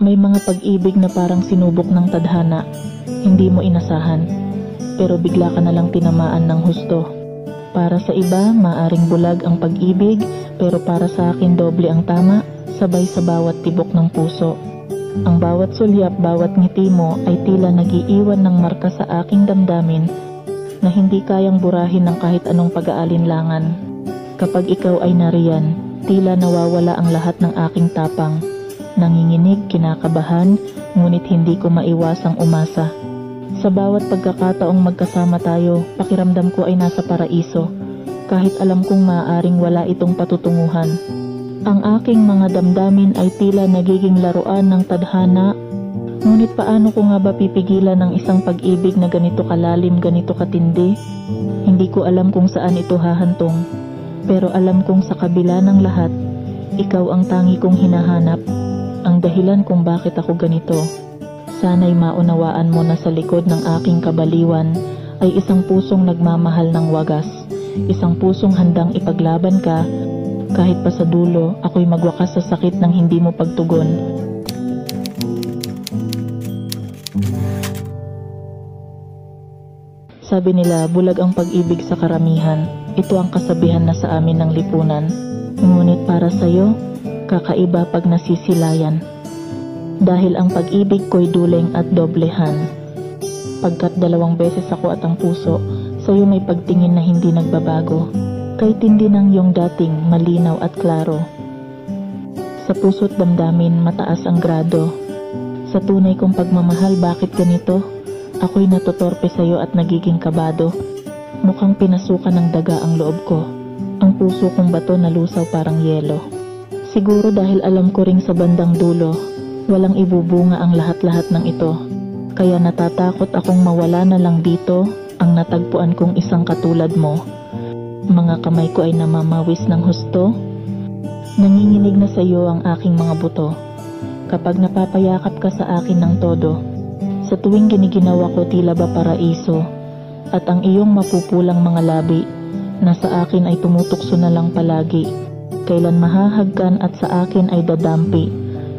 May mga pag-ibig na parang sinubok ng tadhana, hindi mo inasahan, pero bigla ka nalang tinamaan ng husto. Para sa iba, maaring bulag ang pag-ibig, pero para sa akin doble ang tama, sabay sa bawat tibok ng puso. Ang bawat sulyap, bawat ngiti mo ay tila nagiiwan ng marka sa aking damdamin na hindi kayang burahin ng kahit anong pag-aalinlangan. Kapag ikaw ay nariyan, tila nawawala ang lahat ng aking tapang. Nanginginig, kinakabahan, ngunit hindi ko maiwasang umasa. Sa bawat pagkakataong magkasama tayo, pakiramdam ko ay nasa paraiso, kahit alam kong maaaring wala itong patutunguhan. Ang aking mga damdamin ay tila nagiging laruan ng tadhana, ngunit paano ko nga ba pipigilan ng isang pag-ibig na ganito kalalim, ganito katindi? Hindi ko alam kung saan ito hahantong, pero alam kong sa kabila ng lahat, ikaw ang tangi kong hinahanap, ang dahilan kung bakit ako ganito. Sana'y maunawaan mo na sa likod ng aking kabaliwan ay isang pusong nagmamahal ng wagas, isang pusong handang ipaglaban ka, kahit pa sa dulo ako'y magwakas sa sakit ng hindi mo pagtugon. Sabi nila, bulag ang pag-ibig sa karamihan. Ito ang kasabihan na sa amin ng lipunan. Ngunit para sa'yo, kakaiba pag nasisilayan. Dahil ang pag-ibig ko'y duleng at doblehan. Pagkat 2 beses ako at ang puso, sa'yo may pagtingin na hindi nagbabago. Kay tindi ng iyong dating malinaw at klaro. Sa puso't damdamin mataas ang grado. Sa tunay kong pagmamahal, bakit ganito? Ako'y natotorpe sa'yo at nagiging kabado. Mukhang pinasukan ng daga ang loob ko. Ang puso kong bato nalusaw parang yelo. Siguro dahil alam ko ring sa bandang dulo, walang ibubunga ang lahat-lahat ng ito. Kaya natatakot akong mawala na lang dito ang natagpuan kong isang katulad mo. Mga kamay ko ay namamawis ng husto. Nanginginig na sa iyo ang aking mga buto. Kapag napapayakap ka sa akin ng todo, sa tuwing giniginawa ko tila ba paraiso, at ang iyong mapupulang mga labi na sa akin ay tumutukso na lang palagi. Kailan mahahagkan at sa akin ay dadampi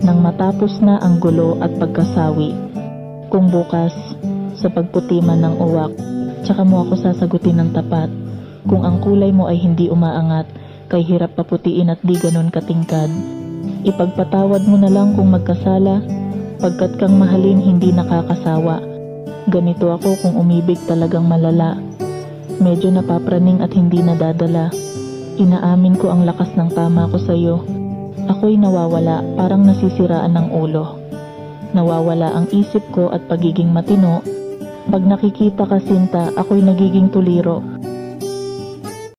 nang matapos na ang gulo at pagkasawi. Kung bukas, sa pagputi man ng uwak, tsaka mo ako sasagutin ng tapat. Kung ang kulay mo ay hindi umaangat, kay hirap paputiin at di ganon katingkad. Ipagpatawad mo na lang kung magkasala, pagkat kang mahalin hindi nakakasawa. Ganito ako kung umibig talagang malala. Medyo napapraning at hindi nadadala. Inaamin ko ang lakas ng tama ko sa'yo. Ako'y nawawala, parang nasisiraan ng ulo. Nawawala ang isip ko at pagiging matino. Pag nakikita ka, Sinta, ako'y nagiging tuliro.